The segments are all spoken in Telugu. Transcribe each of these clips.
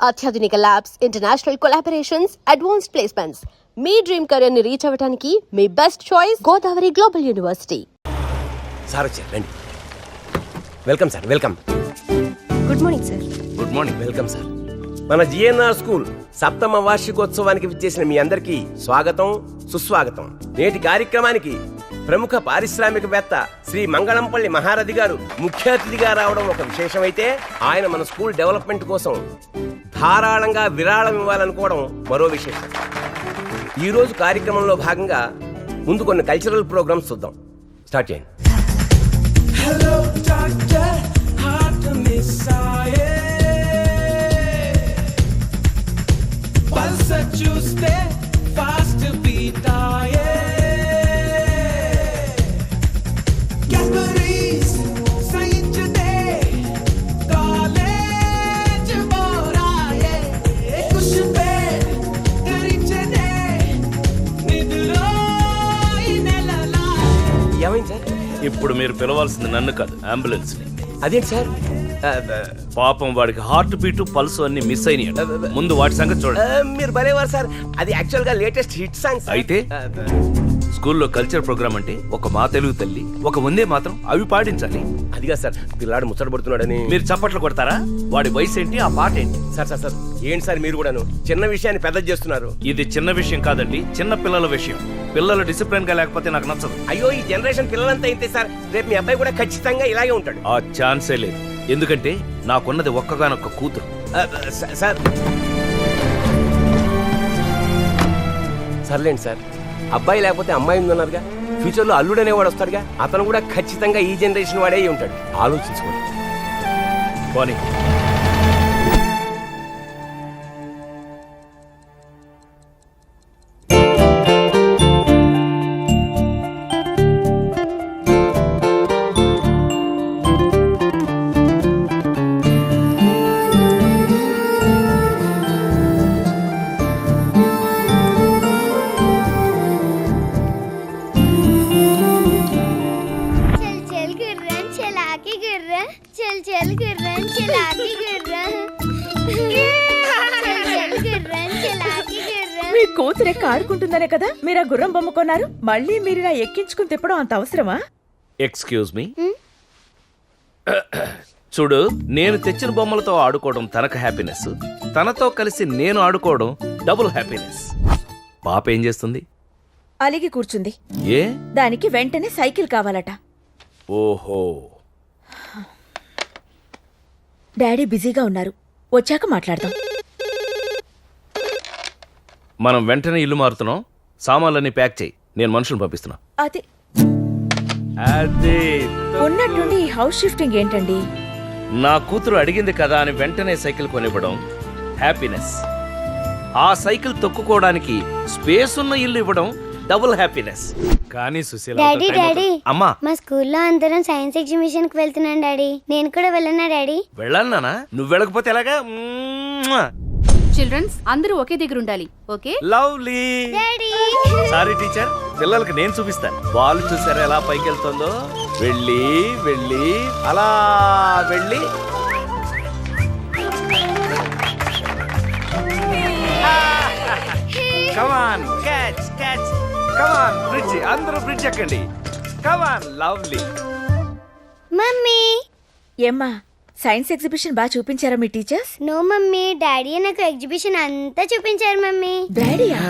అత్యాధునిక labs, international collaborations, advanced placements. మీ డ్రీమ్ కెరీర్ ని రీచ్ అవ్వడానికి మీ best choice Godavari Global University. Sir వచ్చారు, రండి. Welcome sir, welcome. Good morning sir. Good morning, welcome sir. మన జిఎన్ఆర్ స్కూల్ సప్తమ వార్షికోత్సవానికి విచ్చేసిన మీ అందరికీ స్వాగతం, సుస్వాగతం. నేటి కార్యక్రమానికి ప్రముఖ పారిశ్రామికవేత్త శ్రీ మంగళంపల్లి మహారథి గారు ముఖ్య అతిథిగా రావడం ఒక విశేషమైతే, ఆయన మన స్కూల్ డెవలప్మెంట్ కోసం ధారాళంగా విరాళం ఇవ్వాలనుకోవడం మరో విశేషం. ఈ రోజు కార్యక్రమంలో భాగంగా ముందు కొన్ని కల్చరల్ ప్రోగ్రామ్స్ చూద్దాం. స్టార్ట్ చేయండి. Hello, doctor, hard to miss Pulse చూస్తే fast beat Cadbury's science day college boraye cushion bed karichane nidro inelala. ఏమైంది సార్? ఇప్పుడు మీరు పిలవాల్సింది నన్ను కాదు, అంబులెన్స్ ని. అదేంటి సార్? పాపం వాడికి హార్ట్ బీట్ పల్స్ అన్ని మిస్ అయినాయి. ముందు వాటి సంగతి చూడండి. మీరు భలేవారు సార్. అది యాక్చువల్ గా లేటెస్ట్ హిట్ సాంగ్. అయితే స్కూల్లో కల్చర్ ప్రోగ్రామ్ అంటే ఒక మా తెలుగు తల్లి, ఒక వందే మాత్రం అవి పాడించాలి. అదిగా సార్, పిల్లాడు ముచ్చటపడుతున్నాడని మీరు చప్పట్లు కొడతారా? వాడి వయసు ఏంటి, ఆ పాట ఏంటి? సార్ సార్ సార్ ఏంటి సార్ మీరు కూడాను చిన్న విషయాన్ని పెద్ద చేస్తున్నారు? ఇది చిన్న విషయం కాదండి, చిన్న పిల్లల విషయం. పిల్లలు డిసిప్లిన్ గా లేకపోతే నాకు నచ్చదు. అయ్యో, ఈ జనరేషన్ పిల్లలంతా ఇంతే సార్. రేపు మీ అబ్బాయి కూడా ఖచ్చితంగా ఇలాగే ఉంటాడు. ఆ ఛాన్సే లేదు, ఎందుకంటే నాకున్నది ఒక్కగానొక్క కూతురు. సార్ సర్లేండి సార్, అబ్బాయి లేకపోతే అమ్మాయి ఉందన్నారుగా, ఫ్యూచర్ లో అల్లుడు అనేవాడు వస్తాడుగా, అతను కూడా ఖచ్చితంగా ఈ జనరేషన్ వాడే ఉంటాడు. ఆలోచించుకోండి. పోనీ మీ కూతురే కారుకుంటుందనే కదా మీరు ఆ గుర్రం బొమ్మ కొన్నారు. మళ్ళీ మీరు ఇలా ఎక్కించుకుని తిప్పడం అంత అవసరమా? Excuse me. చూడు, నేను తెచ్చిన బొమ్మలతో ఆడుకోవడం తనకు హ్యాపీనెస్, తనతో కలిసి నేను ఆడుకోవడం డబుల్ హ్యాపీనెస్. పాప ఏం చేస్తుంది? అలిగి కూర్చుంది. ఏ? దానికి వెంటనే సైకిల్ కావాలట. ఓహో. డాడీ బిజీగా ఉన్నారు, వచ్చాక మాట్లాడదాం. మనం వెంటనే ఇల్లు మారుతున్నాం, సామాన్లన్నీ ప్యాక్ చేయి, నేను మనుషులను పంపిస్తున్నా. అదే ఉన్నట్టుండి ఈ హౌస్ షిఫ్టింగ్ ఏంటండి? నా కూతురు అడిగింది కదా అని వెంటనే సైకిల్ కొనివ్వడం హ్యాపీనెస్. ఆ సైకిల్ తొక్కుకోవడానికి స్పేస్ ఉన్న ఇల్లు ఇవ్వడం డబుల్ హ్యాపీనెస్. కానీ సుశీల, డాడీ అమ్మా, మా స్కూల్లో అందరం సైన్స్ ఎగ్జిబిషన్ కి వెళ్తున్నాం డాడీ. నేను కూడా వెళ్ళనా డాడీ? వెళ్ళాలనా? నువ్వు వెళ్ళకపోతే ఎలాగా? చిల్డ్రన్స్ అందరూ ఒకే దగ్గర ఉండాలి. ఓకే? లవ్లీ. సారీ టీచర్, పిల్లలకి నేను చూపిస్తాను. బాల్ చూసారా ఎలా పైకి వెళ్తుందో? వెళ్ళి వెళ్ళి అలా వెళ్ళి కమాన్ క్యాచ్ క్యాచ్. కమాన్ బ్రిడ్జ్, అందరూ బ్రిడ్జ్ ఎక్కండి. కమాన్ లవ్లీ. మమ్మీ. ఏమ్మా, సైన్స్ ఎగ్జిబిషన్ బాగా చూపించారా మీ టీచర్స్? నో మమ్మీ, డాడీ నాకు ఎగ్జిబిషన్ అంతా చూపించారు మమ్మీ. డాడీయా?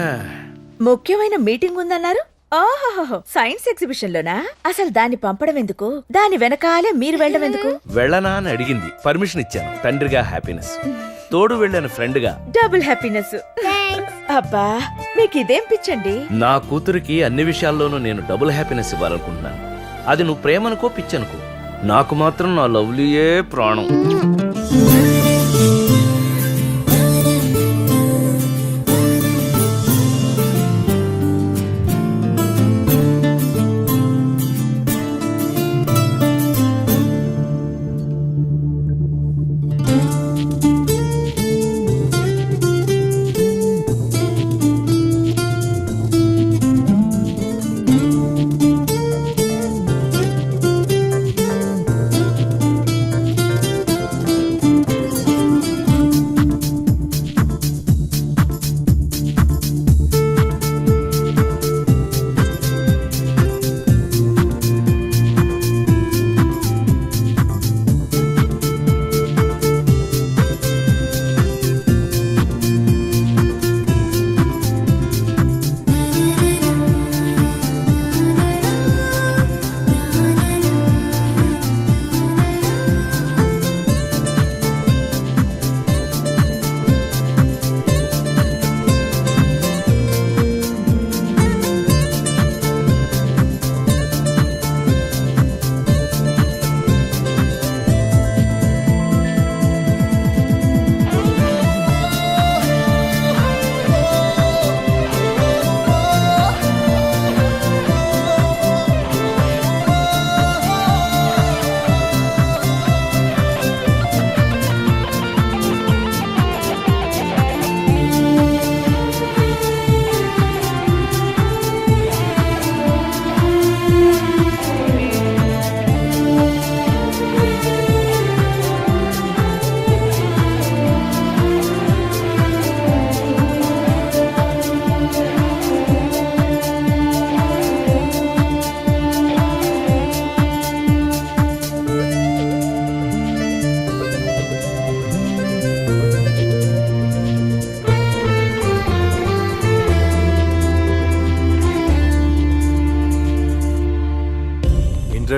ముఖ్యమైన మీటింగ్ ఉందన్నారు. ఓహో, సైన్స్ ఎగ్జిబిషన్ లోనా? అసలు దాన్ని పంపడం ఎందుకు? దాని వెనకాలే మీరు వెళ్ళడం ఎందుకు? వెళ్ళనా అని అడిగింది, పర్మిషన్ ఇచ్చాను. తండ్రిగా హ్యాపీనెస్, తోడు వెళ్ళాను ఫ్రెండ్ గా డబుల్ హ్యాపీనెస్. అబ్బా, మీకు ఇదేం పిచ్చండి? నా కూతురికి అన్ని విషయాల్లోనూ నేను డబుల్ హ్యాపీనెస్ ఇవ్వాలనుకుంటున్నాను. అది నువ్వు ప్రేమనుకో పిచ్చనుకో, నాకు మాత్రం నా లవ్లీయే ప్రాణం.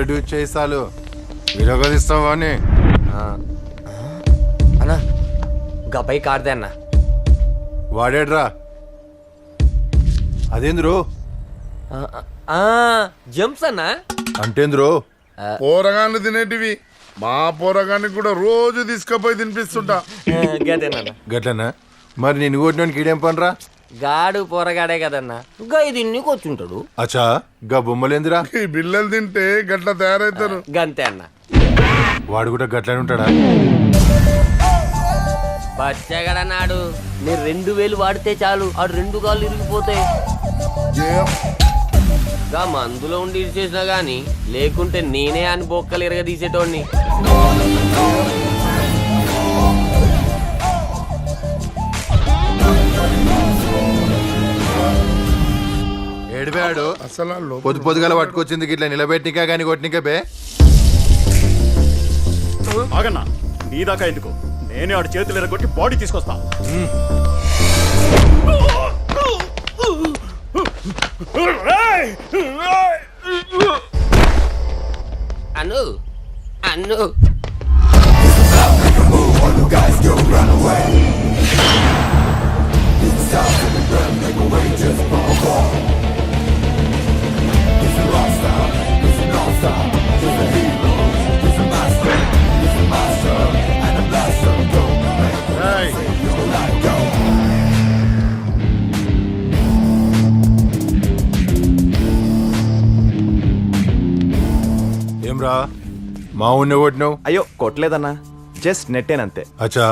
ఇంట్రడ్యూస్ చేస్తాలు విరగదిస్తావా అని అన్నా గబ్బాయి కార్దే అన్న. వాడేడ్రా అదేంద్రు జంప్స్ అన్నా. అంటేంద్రు పోరగాన్ని తినేటివి మా పోరగాన్ని కూడా రోజు తీసుకుపోయి తినిపిస్తుంటా. గదేనన్నా. గట్లనా మరి నేను కొట్టినోనికి ఈడేం పనిరా గాడు పోరగాడే కదన్నా. గా ఇది కూర్చుంటాడు. అచ్చా గా బొమ్మలేందిరా ఈ బిల్లలు తింటే గట్ల తయారవుతారు. గంతే అన్న. వాడు కూడా గట్లనే ఉంటాడా బచ్చగడన్నాడు. మీరు 2000 వాడితే చాలు ఆడు 2 కాళ్ళు ఇరిగిపోతాయి. గా మందులో ఉండి ఇరిచేసినా గాని లేకుంటే నేనే అని బొక్కలు ఇరగదీసేటోడిని. ఏడిపోయాడు అసలు పొద్దు పొద్దుగల పట్టుకొచ్చింది గిట్లా నిలబెట్టికా గాని కొట్టినికే బే ఆగన్నా నీ దాకా ఎందుకు, నేనే ఆడు చేతులు ఎరగొట్టి బాడీ తీసుకొస్తా. అను అను ఏమ్రా మా ఊరిని కొట్టినావు అయ్యో కొట్టలేదన్నా, జస్ట్ నెట్టేనంతే. అచ్చా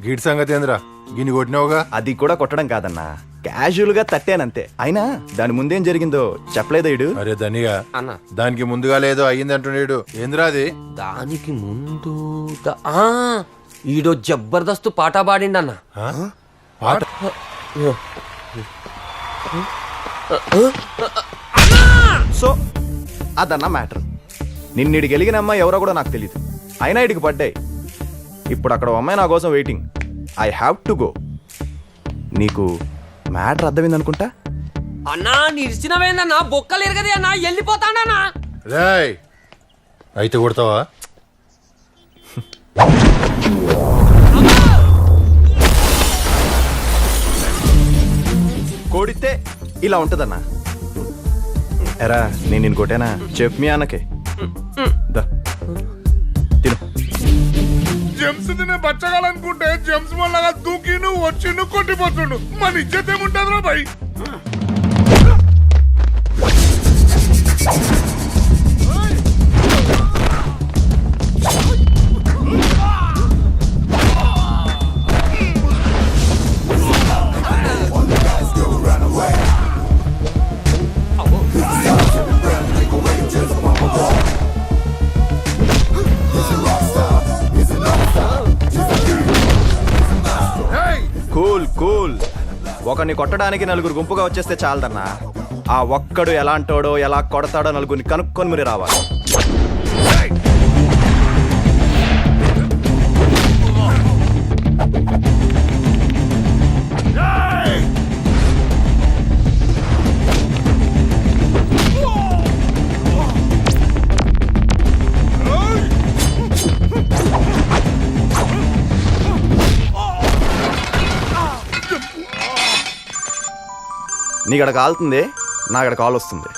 గీడి సంగతి ఏందిరా గిని కొట్టినావుగా అది కూడా కొట్టడం కాదన్నా, క్యాజువల్ గా తట్టానంతే. అయినా దాని ముందేం జరిగిందో చెప్పలేదా ఇడు? అరే ధనిగా అన్న దానికి ముందుగా లేదో అయ్యింది అంటున్నాడు ఏందిరా అది దానికి ముందు ఈడో జబర్దస్త్ పాట పాడిండన్న. ఆ? పాట సో అదన్నా మ్యాటర్. నిన్నిడి గెలిగిన అమ్మాయి ఎవరో కూడా నాకు తెలియదు, అయినా ఇడికి పడ్డాయి. ఇప్పుడు అక్కడ ఓ అమ్మాయి నా కోసం waiting. I have to go. నీకు మ్యాటర్ అర్థమైంది అనుకుంటా. అన్నా నిరిచినవేందన్నా, బొక్కలు ఎరగది అన్నా, వెళ్ళిపోతాడన్నా. రేయ్ అయితే కొడతావా కోడితే ఇలా ఉంటదన్నా. ఎరా నేను నిన్ను కొట్టానా చెప్పు మీ అన్నకే. దా తిను. జెమ్స్ తినే బచ్చగాలనుకుంటే జెమ్స్ వల్ల దూకి నువ్వు వచ్చి నువ్వు కొట్టిపోతుండు. మన ఇజ్జత్ ఏముంటదిరా భయ్. Cool cool. ఒకరిని కొట్టడానికి నలుగురు గుంపుగా వచ్చేస్తే చాలదన్నా. ఆ ఒక్కడు ఎలాంటోడో ఎలా కొడతాడో నలుగురిని కనుక్కొని మరి రావాలి. నీకడ కాలుతుంది, నాకడ కాల్ వస్తుంది.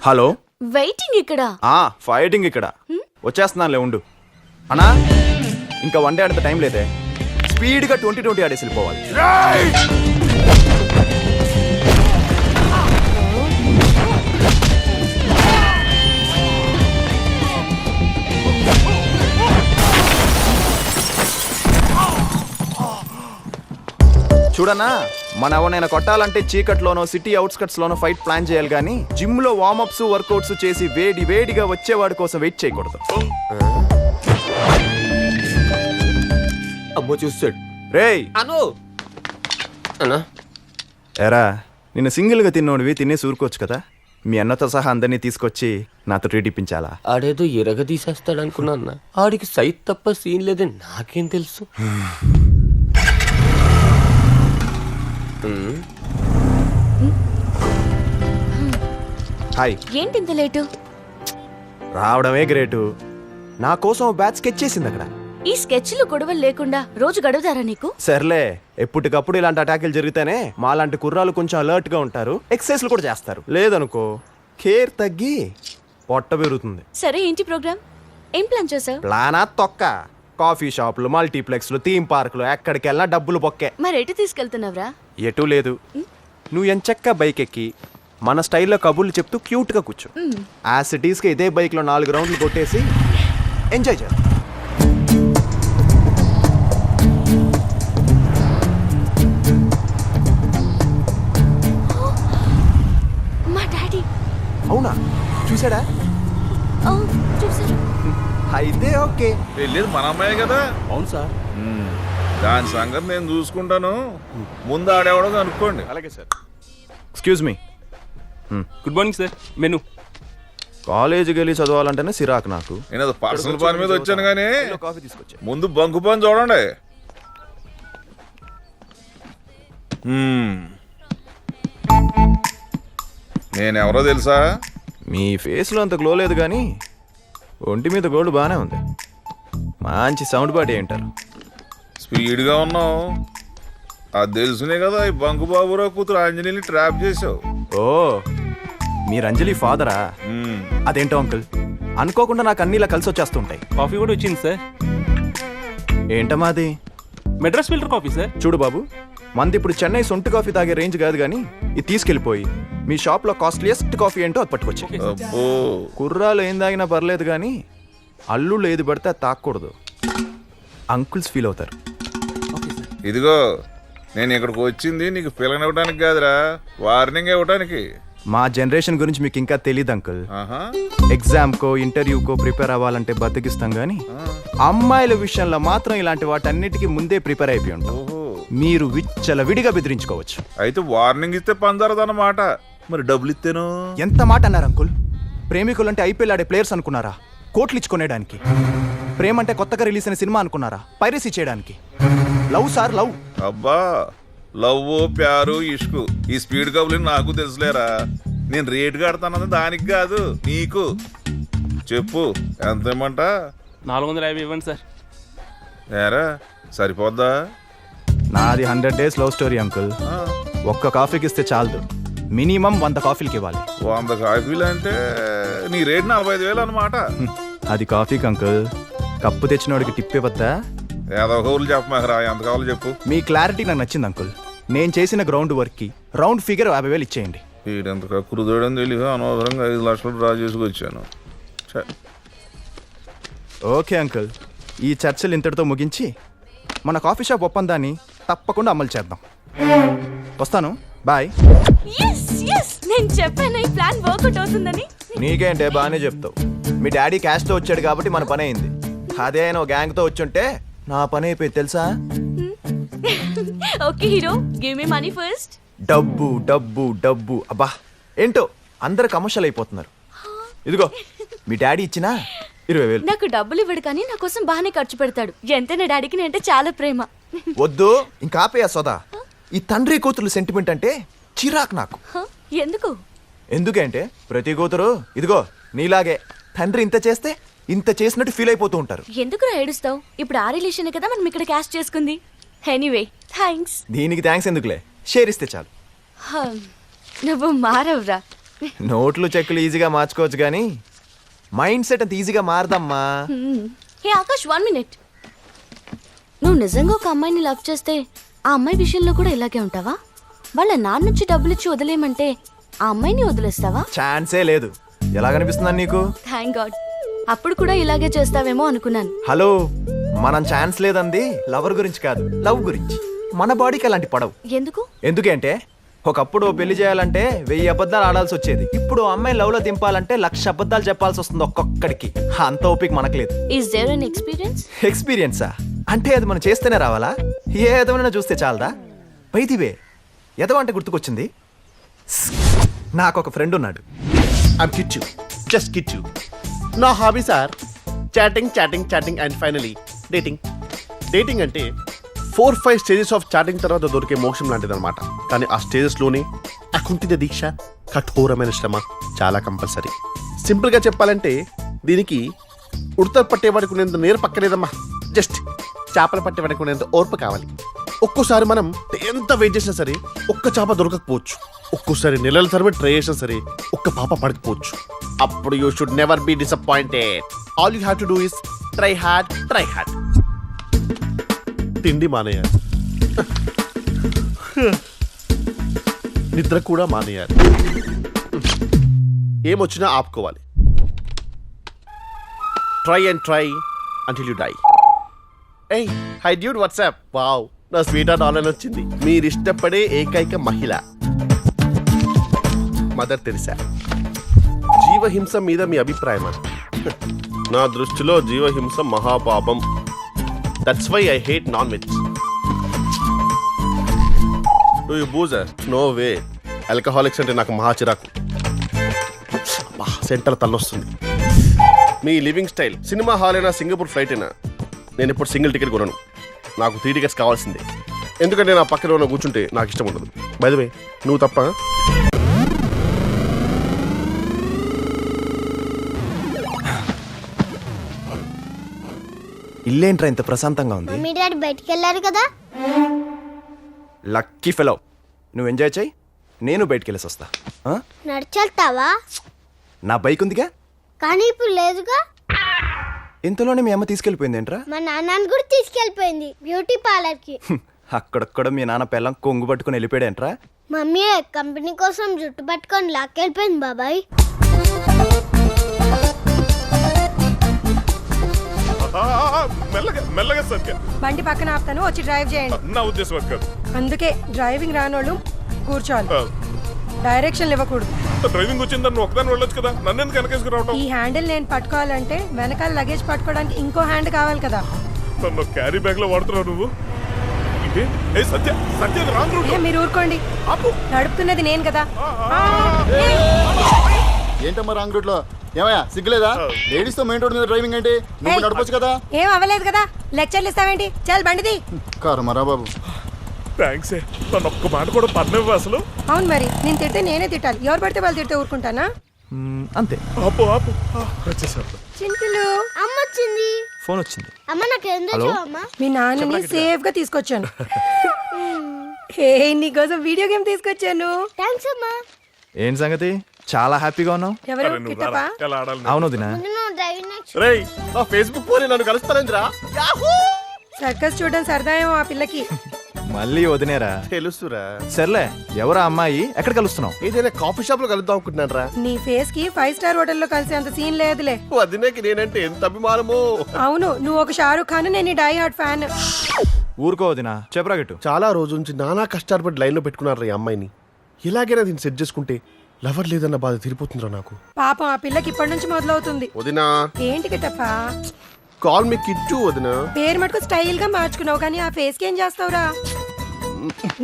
హలో వెయిటింగ్ ఇక్కడ. ఫైటింగ్ ఇక్కడ. వచ్చేస్తున్నానులే ఉండు. అన్నా ఇంకా 1 డే ఆడితే టైం లేదే, స్పీడ్గా 20-20 ఆడేసి వెళ్ళిపోవాలి. చూడన్నా, మన ఎవరైనా కొట్టాలంటే చీకట్లోనో సిటీ అవుట్స్కట్స్ లోనో ఫైట్ ప్లాన్ చేయాలి కానీ జిమ్ లో వార్మప్స్ వర్కౌట్స్ చేసి వేడిగా వచ్చేవాడి కోసం వెయిట్ చేయకూడదు. అమ్మో చూస్తాడు. రేయ్ అను అన్నా ఎరా నిన్ను సింగిల్ గా తిన్నోడివి తినేసి ఊరుకోవచ్చు కదా. మీ అన్నతో సహా అందరినీ తీసుకొచ్చి నాతో ట్రీట్ ఇప్పించాలా? ఆడేదో ఎరగ తీసేస్తాడు అనుకున్నా అన్న. ఆడికి సైట్ తప్ప సీన్ లేదని నాకేం తెలుసు. హాయ్. ఏంటి ఇంత లేటు? రావడమే గ్రేటు. నా కోసం బ్యాచ్ స్కెచ్ చేసింది అక్కడ. ఈ స్కెచ్లు గొడవలు లేకుండా రోజు గడువుతారా నీకు? సర్లే, ఎప్పటికప్పుడు ఇలాంటి అటాకులు జరిగితేనే మాలాంటి కుర్రాలు కొంచెం అలర్ట్ గా ఉంటారు, ఎక్సర్సైజ్లు కూడా చేస్తారు. లేదనుకో కేర్ తగ్గి పొట్ట పెరుగుతుంది. సరే, ఏంటి ప్రోగ్రామ్? ఏం ప్లాన్ చేసావు? ప్లానా తొక్క. కాఫీ షాపులు, మల్టీప్లెక్స్లు, థీమ్ పార్కులు, ఎక్కడికి వెళ్ళినా డబ్బులు బొక్కే. మరి ఎటు తీసుకెళ్తున్నావురా? ఎటూ లేదు. నువ్వు ఎంచక్క బైక్ ఎక్కి మన స్టైల్లో కబుర్లు చెప్తూ క్యూట్ గా కూర్చో. ఆ సిటీస్కి ఇదే బైక్ లో 4 రౌండ్లు కొట్టేసి ఎంజాయ్ చేద్దాం. మా డాడీ. అవునా? చూసాడా? చూసారు. అయితే ఓకే. వెళ్ళేది మన అమ్మాయి కదా. అవును సార్. దాని సంగతి నేను చూసుకుంటాను, ముందు ఆడేవాడో అనుకోండి. అలాగే sir. Excuse me. Good morning sir. Menu. కాలేజీకి వెళ్ళి చదవాలంటేనే సిరాకు నాకు. నేను పర్సనల్ పని మీద వచ్చాను కానీ కాఫీ తీసుకొచ్చా. ముందు బంకు పని చూడండి. నేనెవరో తెలుసా? మీ ఫేస్లో అంత గ్లో లేదు కానీ ఒంటి మీద గోల్డ్ బాగానే ఉంది. మంచి సౌండ్ బాడీ ఏంటారు. స్పీడ్గా ఉన్నావు. అది తెలుసునే కదా ఈ బంకు బాబురావు కూతురు అంజలిని ట్రాప్ చేసావు. ఓ, మీరు అంజలి ఫాదరా? అదేంటో అంకుల్, అనుకోకుండా నాకు అన్ని ఇలా కలిసి వచ్చేస్తుంటాయి. కాఫీ కూడా వచ్చింది సార్. ఏంటమ్మా అది? Madras filter coffee sir. చూడు బాబు, మంది ఇప్పుడు చెన్నై సొంటి కాఫీ తాగే రేంజ్ కాదు కానీ ఇది తీసుకెళ్ళిపోయి మీ షాప్ లో కాస్ట్లీయెస్ట్ కాఫీ ఏంటో అది పట్టుకొచ్చి. కుర్రాలు ఏం తాగినా పర్లేదు కానీ అల్లుళ్ళు ఏది పడితే అది తాగకూడదు. అంకుల్స్ ఫీల్ అవుతారు. ఇదిగో, నేను ఇక్కడికి వచ్చింది నీకు పిల్లనివ్వడానికి కాదురా, వార్నింగ్ ఇవ్వడానికి. మా జనరేషన్ గురించి మీకు ఇంకా తెలియదు అంకుల్. ఎగ్జామ్కో ఇంటర్వ్యూకో ప్రిపేర్ అవ్వాలంటే బద్దకిస్తాం కానీ అమ్మాయిల విషయంలో మాత్రం ఇలాంటి వాటన్నిటికీ ముందే ప్రిపేర్ అయిపోయి ఉంటాం. మీరు విచ్చలవిడిగా బెదిరించుకోవచ్చు. అయితే వార్నింగ్ ఇస్తే పందరదన్నమాట. మరి డబ్బులు ఇస్తేనో? ఎంత మాట అన్నారు అంకుల్? ప్రేమికులు అంటే ఐపీఎల్ ఆడే ప్లేయర్స్ అనుకున్నారా? కోట్లు ఇచ్చుకునేడానికి. ప్రేమ అంటే కొత్తగా రిలీజ్ అయిన సినిమా అనుకున్నారా? పైరసీ చేయడానికి. Love sir, love. అబ్బా, లవ్, ప్యారు, ఇష్కు, ఈ స్పీడ్ కబులు నాకు తెలుసులేరా. నేను రేటు కడతానది దానికి కాదు, నీకు. చెప్పు, ఎంత ఇమ్మంట? 450 ఇవ్వండి సార్. ఏరా, సరిపోద్దా? నాది 100 days లవ్ స్టోరీ అంకుల్. ఒక్క కాఫీకి ఇస్తే చాలదు, మినిమం 100 కాఫీలకి ఇవ్వాలి. 100 కాఫీలు అంటే నీ రేటు 45,000 అనమాట. అది కాఫీకి అంకుల్. కప్పు తెచ్చినోడికి టిప్ ఇవ్వద్దా? ఏదో ఊర్లు చెప్పమాకరా, ఎంత కావాలో చెప్పు. మీ క్లారిటీ నాకు నచ్చింది అంకుల్. నేను చేసిన గ్రౌండ్ వర్క్ కి రౌండ్ ఫిగర్ 50,000 ఇచ్చేయండి. వీడంత కక్కురుదోడని తెలియదు, అనవసరంగా 5 లక్షలు డ్రా చేసుకొచ్చాను. ఓకే అంకుల్, ఈ చర్చలు ఇంతటితో ముగించి మన కాఫీ షాప్ ఒప్పందాన్ని తప్పకుండా అమలు చేద్దాం. వస్తాను, బాయ్. నేను చెప్పాను ఈ ప్లాన్ వర్కౌట్ అవుతుందని. నీకేంటే బాగానే చెప్తావు. మీ డాడీ క్యాష్తో వచ్చాడు కాబట్టి మన పని అయింది. అదే ఆయన గ్యాంగ్తో వచ్చుంటే నా పని అయిపోయింది తెలుసా? Okay hero, give me money first. డబ్బు డబ్బు డబ్బు, అబ్బా ఏంటో అందరు కమర్షియల్ అయిపోతున్నారు. ఇదిగో మీ డాడీ ఇచ్చినా 20,000. నాకు డబ్బులు ఇవ్వడు కానీ నా కోసం బాగానే ఖర్చు పెడతాడు. ఎంతైనా డాడీకి నేనంటే చాలా ప్రేమ. వద్దు, ఇంకా ఆపేయా సోదా. ఈ తండ్రి కూతురు సెంటిమెంట్ అంటే చిరాకు నాకు. ఎందుకు? ఎందుకంటే ప్రతి కూతురు ఇదిగో నీలాగే తండ్రి ఇంత చేస్తే ఇంత చేసినట్టు ఫీల్ అయిపోతూ ఉంటారు. ఎందుకు ఏడుస్తావు? ఇప్పుడు ఆ రిలేషన్ కదా మనం ఇక్కడ క్యాస్ట్ చేసుకుంది. Anyway thanks. దీనికి థ్యాంక్స్ ఎందుకులే, షేర్ ఇస్తే చాలు. నువ్వు మారవురా. నోట్లు చెక్కులు ఈజీగా మార్చుకోవచ్చు కానీ మైండ్ సెట్ అంత ఈజీగా మారదమ్మా. హే ఆకాష్, 1 minute. నువ్వు నిజంగా ఒక అమ్మాయిని లవ్ చేస్తే ఆ అమ్మాయి విషయంలో కూడా ఇలాగే ఉంటావా? వాళ్ళ నాన్న నుంచి డబ్బులు ఇచ్చి వదిలేయమంటే ఆ అమ్మాయిని వదిలేస్తావా? ఛాన్సే లేదు. ఎలా కనిపిస్తుందని నీకు? Thank God. అప్పుడు కూడా ఇలాగే చేస్తావేమో అనుకున్నాను. హలో, మనం ఛాన్స్ లేదంది లవర్ గురించి కాదు, లవ్ గురించి. మన బాడీకి అలాంటి పడవు. ఎందుకు? ఎందుకంటే ఒకప్పుడు పెళ్లి చేయాలంటే 1000 అబద్ధాలు ఆడాల్సి వచ్చేది. ఇప్పుడు అమ్మాయి లవ్ లో దింపాలంటే 1,00,000 అబద్ధాలు చెప్పాల్సి వస్తుంది ఒక్కొక్కడికి. అంత ఓపిక మనకు లేదు. Is there an experience? ఎక్స్పీరియన్సా అంటే అది మనం చేస్తేనే రావాలా? ఏ ఎదవైనా చూస్తే చాలదా? పైదివే ఎదవ అంటే గుర్తుకొచ్చింది. నాకు ఒక ఫ్రెండ్ ఉన్నాడు. I'm Kichu, just Kichu. నా hobbies are chatting, chatting, chatting and finally dating. Dating అంటే 4-5 స్టేజెస్ ఆఫ్ చాటింగ్ తర్వాత దొరికే మోక్షం లాంటిది అనమాట. కానీ ఆ స్టేజెస్లోనే అకుంఠిత దీక్ష, కఠోరమైన శ్రమ చాలా కంపల్సరీ. సింపుల్గా చెప్పాలంటే దీనికి ఉడత పట్టేవాడికి ఉన్నంత నేరు పక్కలేదమ్మా. జస్ట్ చేపలు పట్టేవాడికి ఉన్నంత ఓర్పు కావాలి. ఒక్కోసారి మనం ఎంత వెయిట్ చేసినా సరే ఒక్క చేప దొరకకపోవచ్చు. ఒక్కోసారి నెలల తరబడి ట్రై చేసినా సరే ఒక్క పాప పడకపోవచ్చు. అప్పుడు you should never be disappointed. All you have to do is try hard, try hard. తిండి మానేయాలి, నిద్ర కూడా మానేయాలి, ఏమొచ్చినా ఆపుకోవాలి. Try and try until you die. ఏయ్ హై డ్యూడ్, వాట్సాప్. వావ్, నా స్వీట్ హార్ట్ ఆన్లైన్ వచ్చింది. మీరు ఇష్టపడే ఏకైక మహిళ మదర్ తెరిసా. జీవహింస మీద మీ అభిప్రాయం? నా దృష్టిలో జీవహింస మహాపాపం. That's why I hate non veg. Do you boozer? No way. Alcoholics అంటే నాకు మహా చిరాకు. సెంటర్ తల్లొస్తుంది. మీ లివింగ్ స్టైల్ సినిమా హాల్ అయినా సింగపూర్ ఫ్లైట్ అయినా నేను ఇప్పుడు సింగిల్ టికెట్ కొనను. నాకు 3 టికెట్స్ కావాల్సిందే. ఎందుకంటే నా పక్కన ఉన్న కూర్చుంటే నాకు ఇష్టం ఉండదు. బై ద వే, నువ్వు తప్ప. ఇల్లేంట్రా ఇంత ప్రశాంతంగా ఉంది? మమ్మీ డాడీ బయటికి వెళ్ళారు కదా. Lucky fellow. నువ్వు ఎంజాయ్ చేయి, నేను బయటికి వెళ్ళేసి వస్తా. ఆ? నడిచెళ్తావా? నా బైక్ ఉందిగా. కానీ ఇప్పుడు లేదుగా. ఇంతలోనే మీ అమ్మ తీసుకెళ్ళిపోయిందేంట్రా? మా నాన్నని కూడా తీసుకెళ్ళిపోయింది బ్యూటీ పార్లర్ కి. అక్కడక్కడ మీ నాన్న పిల్లం కొంగు పట్టుకుని వెళ్ళిపోయాడేంట్రా? మమ్మీ కంపెనీ కోసం జుట్టు పట్టుకొని లాక్కెళ్ళిపోయింది బాబాయ్. మెల్లగా మెల్లగా సరిగ్గా. బండి పక్కన ఆపుతాను, వచ్చి డ్రైవ్ చేయండి. నా ఉద్దేశం అది కాదు. అందుకే డ్రైవింగ్ రానోళ్ళు కూర్చోవాలి, డైరెక్షన్లు ఇవ్వకూడదు. డ్రైవింగ్ వచ్చిందని నువ్వు ఒకదాన్ని వెళ్ళొచ్చు కదా, నన్ను ఎందుకు వెనకేసుకుని రావటం? ఈ హ్యాండిల్ నేను పట్టుకోవాలంటే వెనకాల లగేజ్ పట్టుకోవడానికి ఇంకో హ్యాండ్ కావాలి కదా. నన్ను క్యారీ బ్యాగ్ లో వాడుతున్నావు నువ్వు. ఇదే ఏ సత్య, సత్య రాంగ్ రూట్. ఏ, మీరు ఊరుకోండి, నడుపుతున్నది నేను కదా. ఏంటమ్మా రాంగ్ రూట్ లో? ఏమయ్యా సిగ్గులేదా? లేడీస్ తో మెయిన్ రోడ్ మీద డ్రైవింగ్ ఏంటి? నువ్వు నడపొచ్చు కదా. ఏం అవ్వలేదు కదా, లెక్చర్లు ఇస్తావేంటి? చాలు బండిది. కారు మరా బాబు. థ్యాంక్స్. నన్ను ఒక్క మాట కూడా పర్లేవు అసలు. అవును మరి, నేను తిడితే నేనే తిట్టాలి, ఎవరు పడితే వాళ్ళు తిడితే ఊరుకుంటానా? అంతే. ఆపు ఆపు. వచ్చేసాను. చింతలు అమ్మ వచ్చింది. ఫోన్ వచ్చింది. అమ్మ నాకు ఎందుకు అమ్మ? మీ నాన్నని సేఫ్ గా తీసుకొచ్చాను. హే, నీకోసం వీడియో గేమ్ తీసుకొచ్చాను. థ్యాంక్స్ అమ్మా. ఏం సంగతి, చాలా హ్యాపీగా ఉన్నావు? ఎవరు కిట్టపా? అవును దినా. నువ్వు డ్రైవింగ్ నేర్చు. రేయ్, నా ఫేస్బుక్ పోనీ నన్ను కలుస్తానేంద్రా? సర్కస్ చూడడం సరదా ఏమో ఆ పిల్లకి. మళ్ళీ వదినేరా? తెలుసురా. సర్లే, ఎవరా అమ్మాయి? ఎక్కడ కలుస్తున్నావు? ఏదైనా కాఫీ షాప్ లో కలుద్దాం అనుకుంటున్నాను రా. నీ ఫేస్ కి 5 స్టార్ హోటల్లో కలిసే అంత సీన్ లేదులే. వదినేకి నేనంటే ఎంత అభిమానమో. అవును, నువ్వు ఒక షారూక్ ఖాన్, నేను నీ డై హార్ట్ ఫ్యాన్. ఊరుకో వదినా, చెప్పరా గట్టు. చాలా రోజు నుంచి నానా కష్టాలు పడి లైన్ లో పెట్టుకున్నారు ఈ అమ్మాయిని. ఇలాగైనా దీన్ని సెట్ చేసుకుంటే లవర్ లేదన్న బాధ తీరిపోతుందిరా నాకు. పాపం ఆ పిల్లకి ఇప్పటి నుంచి మొదలవుతుంది. వదినా. ఏంటి కిట్టప్పా? కాల్ మీ కిట్టు వదినా. పేరు మటుకు స్టైల్ గా మార్చుకున్నావు, కానీ ఆ ఫేస్ కి ఏం చేస్తావురా?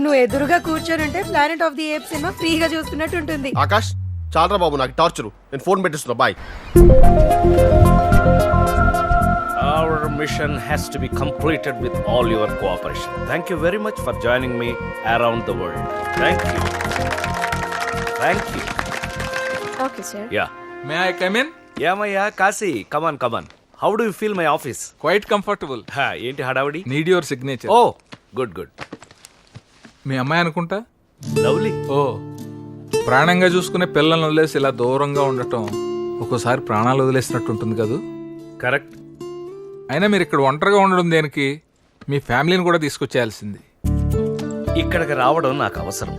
నువ్వు ఎదురుగా కూర్చొని ఉంటే Planet of the Apes cinema ఫ్రీగా చూస్తున్నట్టు ఉంటుంది. ఆకాష్, చాలరా బాబు, నాకు టార్చరు. నేను ఫోన్ పెట్టిస్తున్నా. Bye. Our mission has to be completed with all your cooperation. Thank you very much for joining me around the world. Thank you. Thank you. Okay sir. Yeah. May I come in? ఏమయ్యా Kashi, come on, come on. How do you feel my office? Quite comfortable. ఏంటి హడావుడి? Need your signature. Oh, good, good. మీ అమ్మాయి అనుకుంటా. లవ్లీ. ఓ, ప్రాణంగా చూసుకునే పిల్లల్ని వదిలేసి ఇలా దూరంగా ఉండటం ఒక్కోసారి ప్రాణాలు వదిలేసినట్టు ఉంటుంది కదూ. కరెక్ట్. అయినా మీరు ఇక్కడ ఒంటరిగా ఉండడం దేనికి? మీ ఫ్యామిలీని కూడా తీసుకొచ్చేయాల్సింది. ఇక్కడికి రావడం నాకు అవసరం,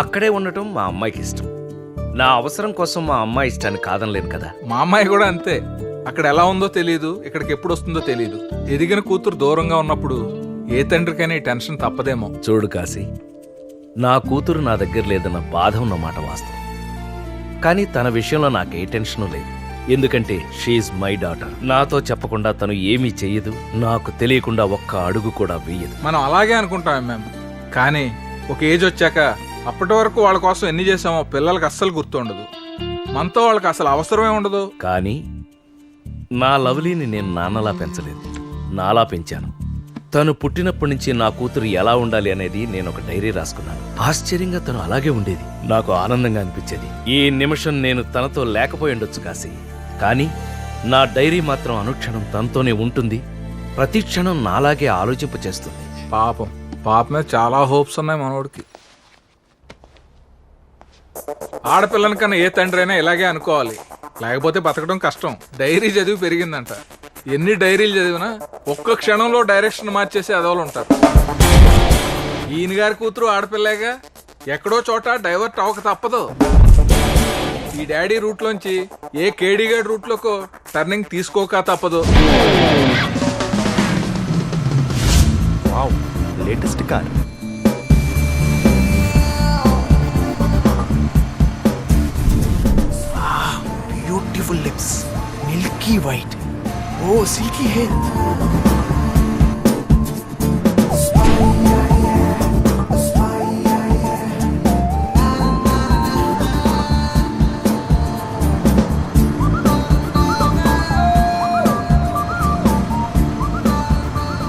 అక్కడే ఉండటం మా అమ్మాయికి ఇష్టం. నా అవసరం కోసం మా అమ్మాయి ఇష్టాన్ని కాదనలేను కదా. మా అమ్మాయి కూడా అంతే. అక్కడ ఎలా ఉందో తెలియదు, ఇక్కడికి ఎప్పుడు వస్తుందో తెలియదు. ఎదిగిన కూతురు దూరంగా ఉన్నప్పుడు ఏ తండ్రికైనా ఈ టెన్షన్ తప్పదేమో. చూడు కాశీ, నా కూతురు నా దగ్గర లేదన్న బాధ ఉన్నమాట వాస్తవం. కానీ తన విషయంలో నాకు ఏ టెన్షను లేదు. ఎందుకంటే షీఈ్ మై డాటర్. నాతో చెప్పకుండా తను ఏమీ చెయ్యదు, నాకు తెలియకుండా ఒక్క అడుగు కూడా వేయదు. మనం అలాగే అనుకుంటాం మేము, కానీ ఒక ఏజ్ వచ్చాక అప్పటి వరకు వాళ్ళ కోసం ఎన్ని చేసామో పిల్లలకి అస్సలు గుర్తుండదు. మనతో వాళ్ళకి అసలు అవసరమే ఉండదు. కానీ నా లవ్లీని నేను నాన్నలా పెంచలేదు, నాలా పెంచాను. తను పుట్టినప్పటి నుంచి నా కూతురు ఎలా ఉండాలి అనేది నేను ఒక డైరీ రాసుకున్నాను. ఆశ్చర్యంగా తను అలాగే ఉండేది. నాకు ఆనందంగా అనిపించేది. ఈ నిమిషం నేను తనతో లేకపోయి ఉండొచ్చు కాశీ, కానీ నా డైరీ మాత్రం అనుక్షణం తనతోనే ఉంటుంది, ప్రతి క్షణం నాలాగే ఆలోచింప చేస్తుంది. పాప మీద చాలా హోప్స్ ఉన్నాయి మనోడికి. ఆడపిల్లని కన్నా ఏ తండ్రి అయినా ఇలాగే అనుకోవాలి, లేకపోతే బతకడం కష్టం. డైరీ చదివి పెరిగిందంట. ఎన్ని డైరీలు చదివినా ఒక్క క్షణంలో డైరెక్షన్ మార్చేసి అదోలు ఉంటారు. ఈయన గారి కూతురు ఆడపిల్లేగా, ఎక్కడో చోట డైవర్ట్ అవ్వక తప్పదు. ఈ డాడీ రూట్లోంచి ఏ కేడీగాడి రూట్లోకో టర్నింగ్ తీసుకోక తప్పదు. Wow, latest car. Beautiful lips, milky white, oh silky hair.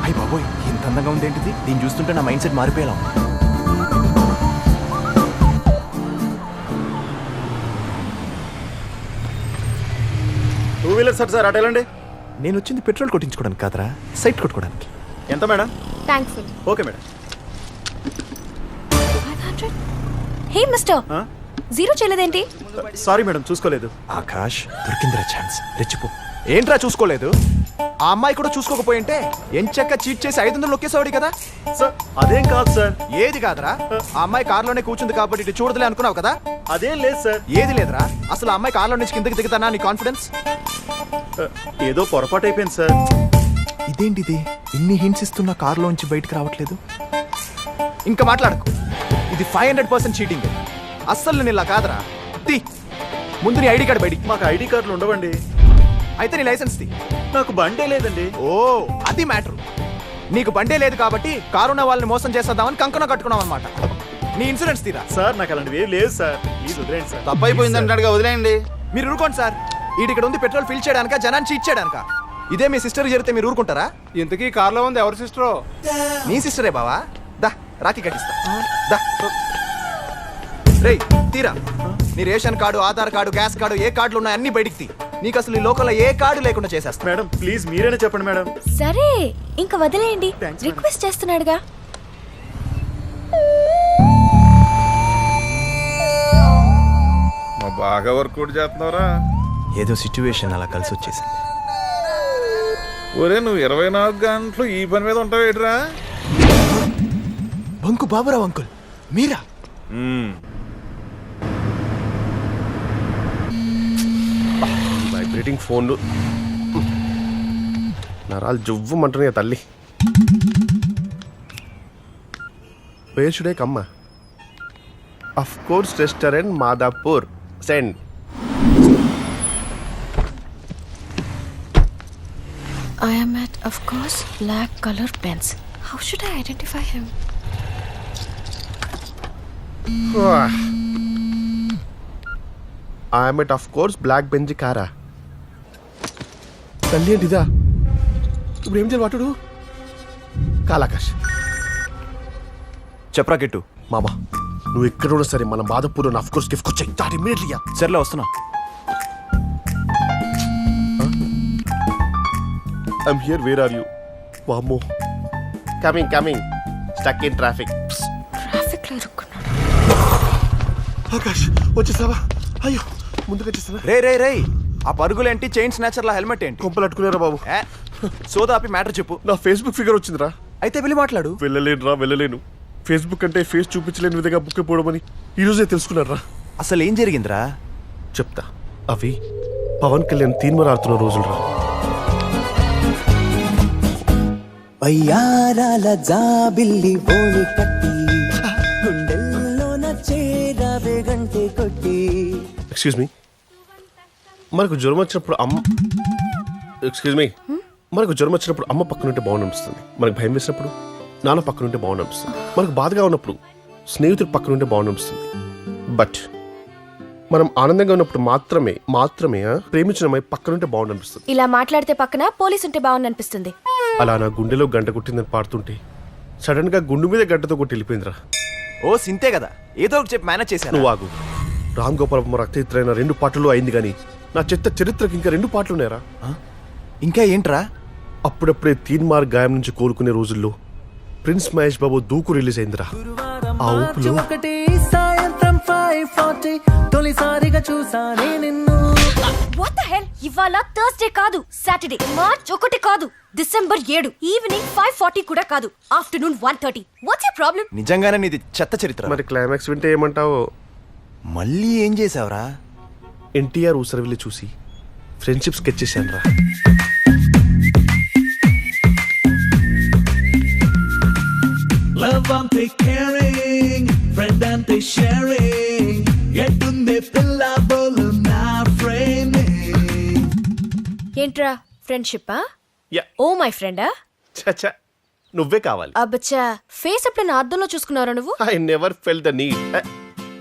అయ్య బాబోయ్, ఇంత అందంగా ఉందేంటిది? దీన్ని చూస్తుంటే నా మైండ్ సెట్ మారిపోయేలా ఉంది. టూ వీలర్ సార్ అటు వెళ్ళండి. నేను వచ్చింది పెట్రోల్ కొట్టించుకోవడానికి కాదరా, సైట్ కొట్టుకోవడానికి. ఎంత madam? Thanks. Okay madam. Hey mister, zero చేయలేదేంటి? సారీ మేడం, చూసుకోలేదు. ఆకాష్, దొరికిందిరా ఛాన్స్, రెచ్చిపో. ఏంట్రా చూసుకోలేదు? ఆ అమ్మాయి కూడా చూసుకోకపోయింటే ఎంచక్క చీట్ చేసి 500 నొక్కేసాడు కదా. సార్ అదేం కాదు సార్. ఏది కాదురా? ఆ అమ్మాయి కార్లోనే కూర్చుంది కాబట్టి ఇటు చూడదులే అనుకున్నావు కదా. అదేం లేదు సార్. ఏది లేదురా? అసలు ఆ అమ్మాయి కార్లో నుంచి కిందకి దిగుతానా నీ కాన్ఫిడెన్స్? ఏదో పొరపాటు అయిపోయింది సార్. ఇదేంటిది, ఇన్ని హింట్స్ ఇస్తున్నా కార్లోంచి బయటకు రావట్లేదు? ఇంకా మాట్లాడకు, ఇది 500% చీటింగ్. అస్సలు నేను ఇలా కాదురా. తీ ముందు నీ ఐడి కార్డు బయటికి. మాకు ఐడి కార్డులు ఉండవండి. అయితే నీ లైసెన్స్ తీ. నాకు బండే లేదండి. ఓ, అది మ్యాటర్. నీకు బండే లేదు కాబట్టి కారున్న వాళ్ళని మోసం చేసేద్దామని కంకణం కట్టుకున్నావు అనమాట. నీ ఇన్సూరెన్స్ తీరా. సార్ నాకు అలాంటివి ఏం లేదు సార్. ప్లీజ్ వదిలేండి సార్. తప్పైపోయింది అంటాడుగా, వదిలేయండి. మీరు ఊరుకోండి సార్. ఇక్కడ ఉంది పెట్రోల్ ఫిల్ చేయడానిక, జనాన్ని చీట్ చేయడానిక? ఇదే మీ సిస్టర్ జరిగితే మీరు ఊరుకుంటారా? ఇంతకీ కార్లో ఉంది ఎవరి సిస్టరో? నీ సిస్టరే బావా. దా రాఖీ కట్టిస్తా. దా రేయ్, తీరా. నీ ration card, Aadhaar card, gas card, ఏ కార్డులు ఉన్నాయి అన్ని బయటికి తీ. నీకు అసలు ఈ లోకల్లో ఏ కార్డు లేకుండా చేసేస్తా. మేడం ప్లీజ్ మీరైనా చెప్పండి మేడం. సరే ఇంకా వదిలేయండి, రిక్వెస్ట్ చేస్తున్నాడుగా. మా బాగా వర్కౌట్ చేస్తున్నారా? ఏదో సిచ్యువేషన్ అలా కలిసి వచ్చేసింది. ఒరే, నువ్వు 24 గంటలు ఈ పని మీద ఉంటావేట్రా? బంకు బాబురావు అంకుల్ మీరా? వైబ్రేటింగ్ ఫోన్లు నరాలు జువ్వమంటున్నాయి తల్లి. Wear should I come? Of course restaurant Madhapur. Send. I am at, of course, black color pens. How should I identify him? I am at of course black Benz కారా. తల్లి ఏంటి ఇదా? ఇప్పుడు ఏం చేయాలి వాటుడు? కాలాకాష్ చెప్పరా గిట్టు. మామా నువ్వు ఎక్కడ ఉన్నా సరే మన మాధపూర్ ఆఫ్ కోర్స్ గిఫ్ట్ వచ్చాయి. Start immediately. సర్లే వస్తున్నా. I'm here. Where are you? వామ్మో. Coming coming. Stuck in traffic. Traffic లో ఇరుక్కున్నాడు. ఆకాష్ వచ్చేసావా? అయ్యో ముందుకు వచ్చేసావా? రే రే రే, ఆ పరుగులేంటి, చైన్ స్నాచర్ల హెల్మెట్ ఏంటి? కొంపలు అట్టుకున్నారా బాబు? సోదాపి మ్యాటర్ చెప్పు. నా ఫేస్బుక్ ఫిగర్ వచ్చిందిరా. అయితే వెళ్ళి మాట్లాడు. వెళ్ళలేను. ఫేస్బుక్ అంటే ఫేస్ చూపించలేని విధంగా బుక్ అయిపోవడమని ఈరోజే తెలుసుకున్నారా? అసలు ఏం జరిగిందిరా? చెప్తా. అవి పవన్ కళ్యాణ్ తీన్మర్ ఆడుతున్న రోజులు రా. వయ్యారాల జాబిల్లి బోని కట్టి గుండెల్లోన చేరావే గంటే కొట్టి. ఎక్స్క్యూజ్ మీ, మనకు జ్వరం వచ్చినప్పుడు మనకు జ్వరం వచ్చినప్పుడు అమ్మ పక్కనుంటే బాగుండనిపిస్తుంది. మనకు భయం వేసినప్పుడు నాన్న పక్కనుంటే బాగుండనిపిస్తుంది. మనకు బాధగా ఉన్నప్పుడు స్నేహితుడు పక్కనుంటే బాగుండనిపిస్తుంది. బట్ మనం ఆనందంగా ఉన్నప్పుడు మాత్రమే ప్రేమించిన అమ్మాయి పక్కనుంటే బాగుండనిపిస్తుంది. ఇలా మాట్లాడితే పక్కన పోలీస్ ఉంటే బాగుందనిపిస్తుంది. అలా నా గుండెలో గంట కొట్టిందని పాడుతుంటే సడన్ గా గుండు మీద గంటతో కొట్టి వెళ్ళిపోయిందిరా. ఓ సింతే కదా, ఏదో ఒకటి చెప్పి మేనేజ్ చేశాను. నువ్వు ఆగు. రామ్ గోపాల్ రక్తయిత్రైన 2 పాటలు అయింది కానీ నా చెత్త చరిత్రకి ఇంకా 2 పాటలు ఉన్నాయరా. ఇంకా ఏంట్రా? అప్పుడప్పుడే తీన్మార్ గాయం నుంచి కోలుకునే రోజుల్లో ప్రిన్స్ మహేష్ బాబు దూకు రిలీజ్ అయిందిరా. ఆ ఊపులో సాయంత్రం 5:40 తొలిసారిగా చూసానే నిన్ను. What the hell? ఇవాళ థర్స్డే కాదు, సాటర్డే. మార్చ్ 1 కాదు, డిసెంబర్ 7. ఈవినింగ్ 5:40 కూడా కాదు, ఆఫ్టర్నూన్ 1:30. What's your problem? నిజంగానే నీది చెత్త చరిత్ర. మరి క్లైమాక్స్ వింటే ఏమంటావో? మళ్ళీ ఏం చేసావురా? ఎన్టీఆర్ ఊసరవిల్లి చూసి ఫ్రెండ్షిప్ స్కెచ్ చేశాను రా. Love అంతే caring, friend అంతే sharing, ఎట్టుందే పిల్ల బోలు నా framing. ఏంట్రా ఫ్రెండ్షిప్పా? యా. ఓ మై ఫ్రెండా? చచ్చా, నువ్వే కావాలి. అబ్బచ్చా, ఫేస్ ఎప్పుడైనా అద్దంలో చూసుకున్నారా నువ్వు? I never felt the need.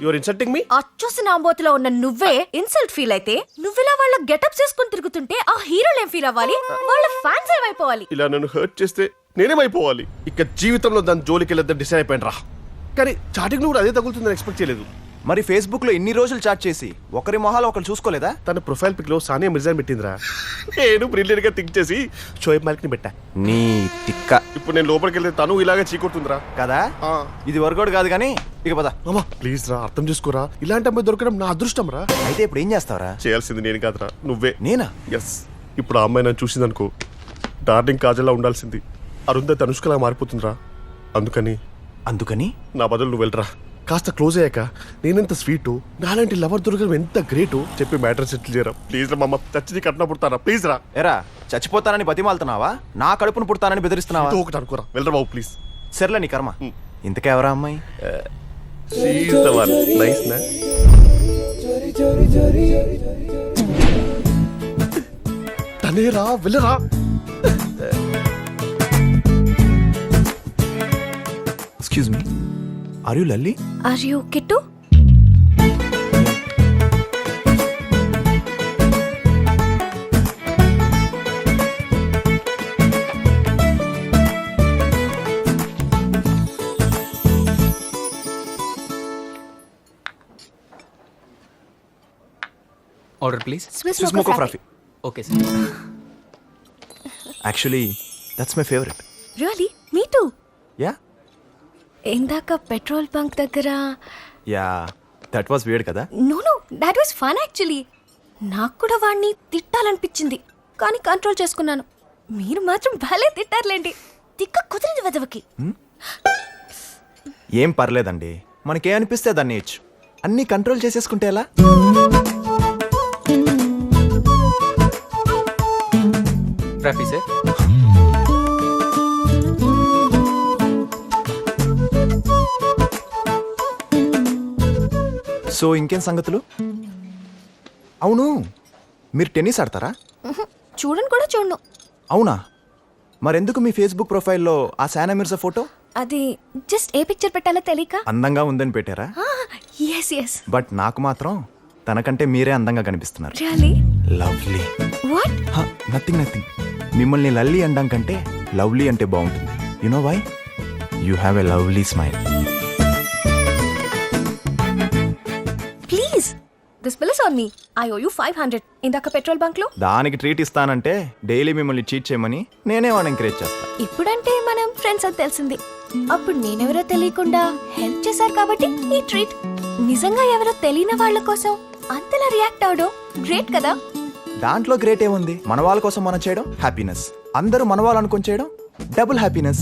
Your insulting me. అచ్చోసి నాంబోతులో ఉన్న నువ్వే ఇన్సల్ట్ ఫీల్ అయితే, నువ్విలా వాళ్ళ గెటప్స్ వేసుకుని తిరుగుతుంటే ఆ హీరోలు ఏం ఫీల్ అవ్వాలి? వాళ్ళ ఫ్యాన్స్ ఏమైపోవాలి? ఇలా నన్ను హర్ట్ చేస్తే నేనేమైపోవాలి? ఇక జీవితంలో దాని జోలికి వెళ్ళొద్దని డిసైడ్ అయిపోయాను రా. కానీ చాటింగ్ లో కూడా అదే తగులుతుందని ఎక్స్పెక్ట్ చేయలేదు. మరి ఫేస్బుక్ లో ఇన్ని రోజులు చాట్ చేసి ఒకరి మొహాలు ఒకరు చూసుకోలేదా? తన ప్రొఫైల్ పిక్ లో సానియా మిర్జాని పెట్టిందిరా. నేను బ్రిలియంట్ గా థింక్ చేసి షోయబ్ మాలిక్ ని పెట్టా. నీ తిక్క. ఇప్పుడు నేను లోపలికి వెళ్తే తను ఇలాగే చీకొడుతుందిరా కదా. ఇది వర్కౌట్ కాదు కానీ ఇక పద. ప్లీజ్ రా, అర్థం చేసుకోరా. ఇలాంటి అమ్మాయి దొరకడం నా అదృష్టం రా. అయితే ఇప్పుడు ఏం చేస్తావరా? చేయాల్సింది నేను కాదురా, నువ్వే. నేనా? ఎస్. ఇప్పుడు ఆ అమ్మాయి నన్ను చూసిందనుకో, డార్లింగ్ కాజల్లా ఉండాల్సింది అరుంధతి తనుష్కలా మారిపోతుందిరా. అందుకని నా బదులు నువ్వు వెళ్ళరా. కాస్త క్లోజ్ అయ్యాక నేనెంత స్వీటు, నాలాంటి లవర్ దొరకడం ఎంత గ్రేటు చెప్పి మ్యాటర్ సెటిల్ చేయరా. ప్లీజ్ రా మమ్మ, చచ్చి కట్న పుడతారా ప్లీజ్ రా. ఎరా చచ్చిపోతానని బతిమాలుతున్నావా? నా కడుపును పుడతానని బెదిరిస్తున్నావా? ఒకటి అనుకోరా, వెళ్ళరా బాబు ప్లీజ్. సర్లే నీ కర్మ. ఇంతకెవరా అమ్మాయి? నైస్ నా. తనేరా, వెళ్ళరా. Excuse me, are you Lalli? Are you Kittu? Order please. Swiss Swiss mocha mocha frappe. frappe. Okay sir. Actually that's my favourite. Really? Me too. Yeah ఇందాక పెట్రోల్ బంక్ దగ్గర. యా దట్ వాస్ వియర్డ్ కదా. No no, that was fun actually. నాకు కూడా వాడిని తిట్టాలనిపించింది కానీ కంట్రోల్ చేసుకున్నాను. మీరు మాత్రం భలే తిట్టారులేండి. తిక్క కుదిరింది వెదవకి. ఏం పర్లేదండి, మనకేం అనిపిస్తే దాన్ని ఇచ్చు. అన్నీ కంట్రోల్ చేసేసుకుంటే ఎలా? ఫ్రాఫీ సార్. సో ఇంకేం సంగతులు? అవును, మీరు టెన్నిస్ ఆడతారా? చూడను కూడా చూడను. అవునా? మరెందుకు మీ ఫేస్బుక్ ప్రొఫైల్లో ఆ సానా మిర్జా ఫోటో? అది జస్ట్ ఏ పిక్చర్ పెట్టాలో తెలియక. అందంగా ఉందని పెట్టారా? Yes yes. బట్ నాకు మాత్రం తనకంటే మీరే అందంగా కనిపిస్తున్నారు. Really? Lovely. What? Nothing nothing. మిమ్మల్ని లల్లీ అనడం కంటే లవ్లీ అంటే బాగుంటుంది. You know why? You have a lovely smile. Please, this bill is on me. I owe you 500 ఇందాక పెట్రోల్ బంక్ లో. దానికి ట్రీట్ ఇస్తానంటే డైలీ మిమ్మల్ని చీట్ చేయమని నేనే వాడిని ఎంకరేజ్ చేస్తా. ఇప్పుడంటే మనం ఫ్రెండ్స్ అని తెలిసింది. అప్పుడు నేనెవరో తెలియకుండా హెల్ప్ చేశారు కాబట్టి ఈ ట్రీట్. నిజంగా ఎవరో తెలియని వాళ్ళ కోసం అంతలా రియాక్ట్ అవడం గ్రేట్ కదా. దాంట్లో గ్రేట్ ఏముంది? మన వాళ్ళ కోసం మనం చేయడం హ్యాపీనెస్. అందరూ మన వాళ్ళు అనుకొని చేయడం డబుల్ హ్యాపీనెస్.